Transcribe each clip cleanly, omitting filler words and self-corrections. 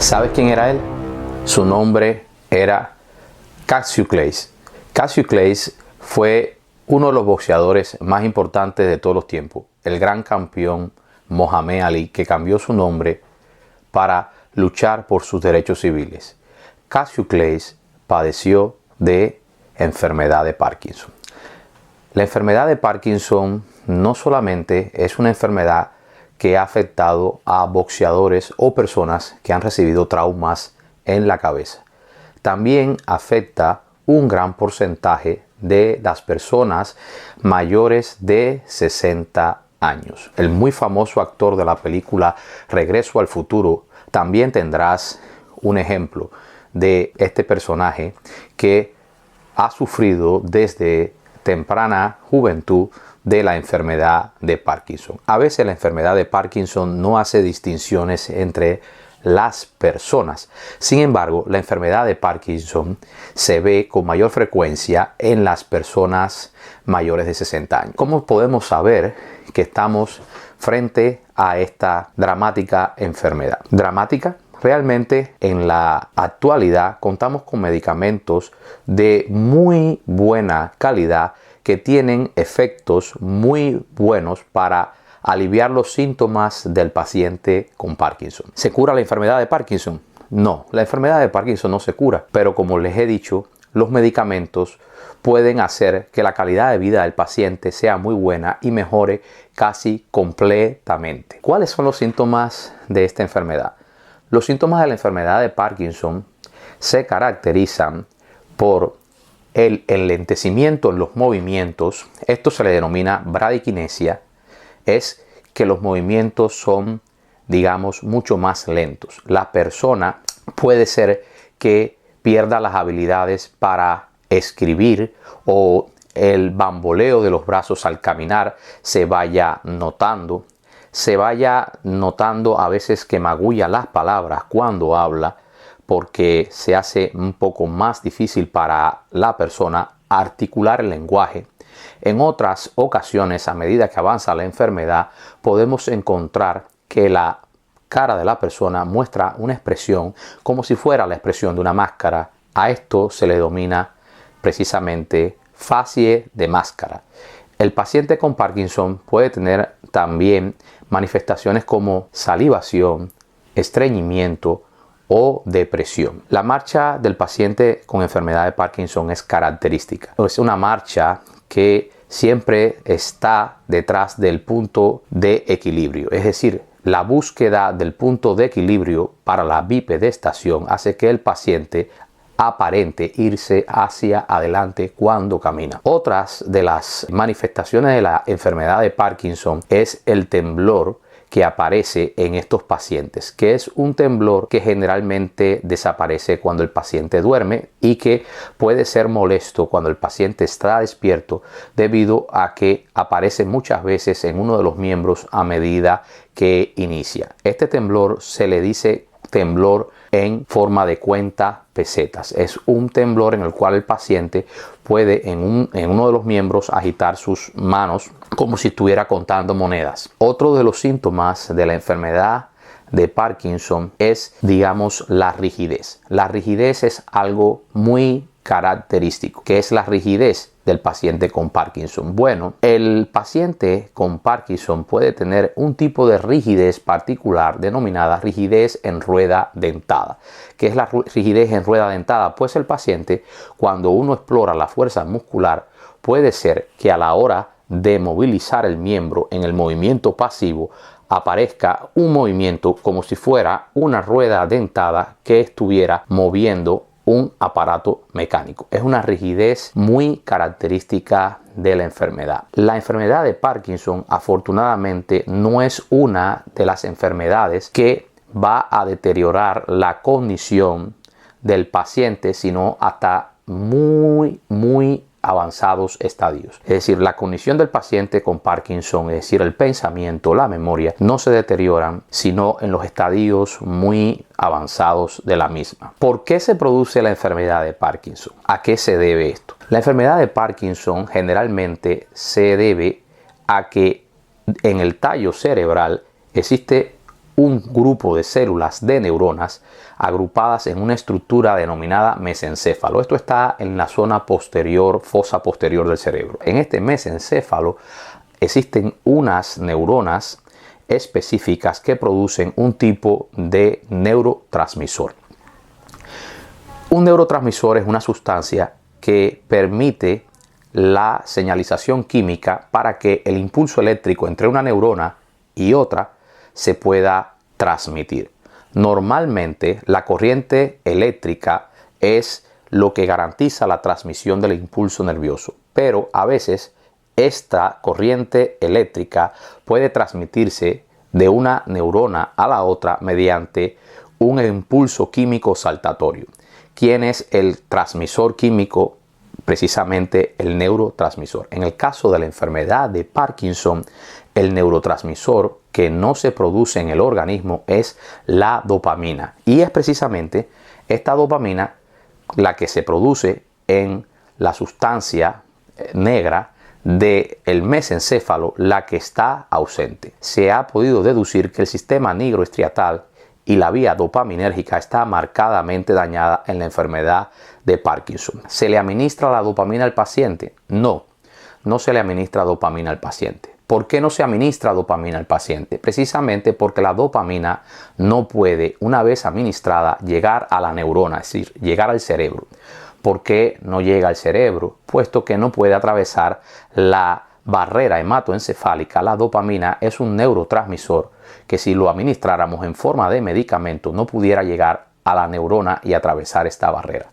¿Sabes quién era él? Su nombre era Cassius Clay. Cassius Clay fue uno de los boxeadores más importantes de todos los tiempos. El gran campeón Muhammad Ali, que cambió su nombre para luchar por sus derechos civiles. Cassius Clay padeció de enfermedad de Parkinson. La enfermedad de Parkinson no solamente es una enfermedad que ha afectado a boxeadores o personas que han recibido traumas en la cabeza. También afecta un gran porcentaje de las personas mayores de 60 años. El muy famoso actor de la película Regreso al Futuro, también tendrás un ejemplo de este personaje que ha sufrido desde temprana juventud de la enfermedad de Parkinson. A veces la enfermedad de Parkinson no hace distinciones entre las personas. Sin embargo, la enfermedad de Parkinson se ve con mayor frecuencia en las personas mayores de 60 años. ¿Cómo podemos saber que estamos frente a esta dramática enfermedad? ¿Dramática? Realmente en la actualidad contamos con medicamentos de muy buena calidad que tienen efectos muy buenos para aliviar los síntomas del paciente con Parkinson. ¿Se cura la enfermedad de Parkinson? No, la enfermedad de Parkinson no se cura, pero como les he dicho, los medicamentos pueden hacer que la calidad de vida del paciente sea muy buena y mejore casi completamente. ¿Cuáles son los síntomas de esta enfermedad? Los síntomas de la enfermedad de Parkinson se caracterizan por el enlentecimiento en los movimientos. Esto se le denomina bradiquinesia. Es que los movimientos son, digamos, mucho más lentos. La persona puede ser que pierda las habilidades para escribir o el bamboleo de los brazos al caminar se vaya notando. Se vaya notando a veces que magulla las palabras cuando habla, porque se hace un poco más difícil para la persona articular el lenguaje. En otras ocasiones, a medida que avanza la enfermedad, podemos encontrar que la cara de la persona muestra una expresión como si fuera la expresión de una máscara. A esto se le denomina precisamente facie de máscara. El paciente con Parkinson puede tener también manifestaciones como salivación, estreñimiento o depresión. La marcha del paciente con enfermedad de Parkinson es característica. Es una marcha que siempre está detrás del punto de equilibrio. Es decir, la búsqueda del punto de equilibrio para la bipedestación hace que el paciente aparente irse hacia adelante cuando camina. Otras de las manifestaciones de la enfermedad de Parkinson es el temblor que aparece en estos pacientes, que es un temblor que generalmente desaparece cuando el paciente duerme y que puede ser molesto cuando el paciente está despierto debido a que aparece muchas veces en uno de los miembros a medida que inicia. Este temblor se le dice temblor en forma de cuenta pesetas. Es un temblor en el cual el paciente puede en uno de los miembros agitar sus manos como si estuviera contando monedas. Otro de los síntomas de la enfermedad de Parkinson es, digamos, la rigidez. La rigidez es algo muy característico. ¿Qué es la rigidez del paciente con Parkinson? Bueno, el paciente con Parkinson puede tener un tipo de rigidez particular denominada rigidez en rueda dentada. ¿Qué es la rigidez en rueda dentada? Pues el paciente, cuando uno explora la fuerza muscular, puede ser que a la hora de movilizar el miembro en el movimiento pasivo aparezca un movimiento como si fuera una rueda dentada que estuviera moviendo un aparato mecánico. Es una rigidez muy característica de la enfermedad. La enfermedad de Parkinson, afortunadamente, no es una de las enfermedades que va a deteriorar la condición del paciente, sino hasta muy avanzados estadios. Es decir, la condición del paciente con Parkinson, es decir, el pensamiento, la memoria, no se deterioran sino en los estadios muy avanzados de la misma. ¿Por qué se produce la enfermedad de Parkinson? ¿A qué se debe esto? La enfermedad de Parkinson generalmente se debe a que en el tallo cerebral existe un grupo de células de neuronas agrupadas en una estructura denominada mesencéfalo. Esto está en la zona posterior, fosa posterior del cerebro. En este mesencéfalo existen unas neuronas específicas que producen un tipo de neurotransmisor. Un neurotransmisor es una sustancia que permite la señalización química para que el impulso eléctrico entre una neurona y otra se pueda transmitir. Normalmente la corriente eléctrica es lo que garantiza la transmisión del impulso nervioso, pero a veces esta corriente eléctrica puede transmitirse de una neurona a la otra mediante un impulso químico saltatorio. ¿Quién es el transmisor químico? Precisamente el neurotransmisor. En el caso de la enfermedad de Parkinson, el neurotransmisor que no se produce en el organismo es la dopamina. Y es precisamente esta dopamina la que se produce en la sustancia negra del mesencéfalo, la que está ausente. Se ha podido deducir que el sistema nigroestriatal y la vía dopaminérgica está marcadamente dañada en la enfermedad de Parkinson. ¿Se le administra la dopamina al paciente? No, no se le administra dopamina al paciente. ¿Por qué no se administra dopamina al paciente? Precisamente porque la dopamina no puede, una vez administrada, llegar a la neurona, es decir, llegar al cerebro. ¿Por qué no llega al cerebro? Puesto que no puede atravesar la barrera hematoencefálica. La dopamina es un neurotransmisor que si lo administráramos en forma de medicamento no pudiera llegar a la neurona y atravesar esta barrera.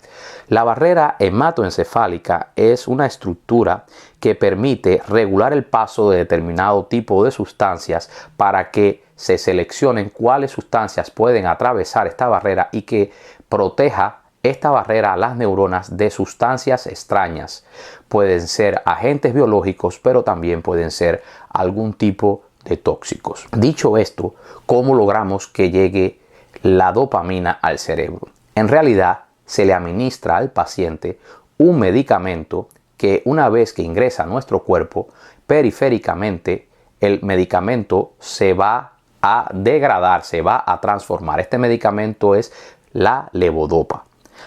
La barrera hematoencefálica es una estructura que permite regular el paso de determinado tipo de sustancias para que se seleccionen cuáles sustancias pueden atravesar esta barrera y que proteja esta barrera a las neuronas de sustancias extrañas. Pueden ser agentes biológicos, pero también pueden ser algún tipo de tóxicos. Dicho esto, ¿cómo logramos que llegue la dopamina al cerebro? En realidad, se le administra al paciente un medicamento que una vez que ingresa a nuestro cuerpo, periféricamente, el medicamento se va a degradar, se va a transformar. Este medicamento es la levodopa.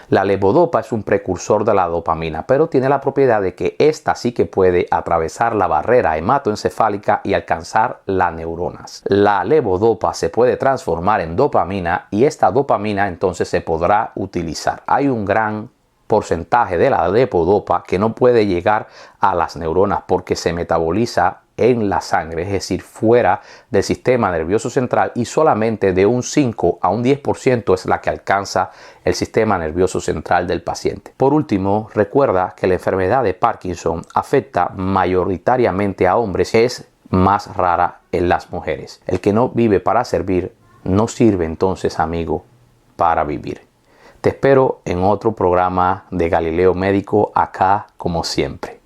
La levodopa es un precursor de la dopamina, pero tiene la propiedad de que ésta sí que puede atravesar la barrera hematoencefálica y alcanzar las neuronas. La levodopa se puede transformar en dopamina y esta dopamina entonces se podrá utilizar. Hay un gran porcentaje de la levodopa que no puede llegar a las neuronas porque se metaboliza en la sangre, es decir, fuera del sistema nervioso central, y solamente de un 5 a un 10% es la que alcanza el sistema nervioso central del paciente. Por último, recuerda que la enfermedad de Parkinson afecta mayoritariamente a hombres, es más rara en las mujeres. El que no vive para servir, no sirve entonces, amigo, para vivir. Te espero en otro programa de Galileo Médico, acá como siempre.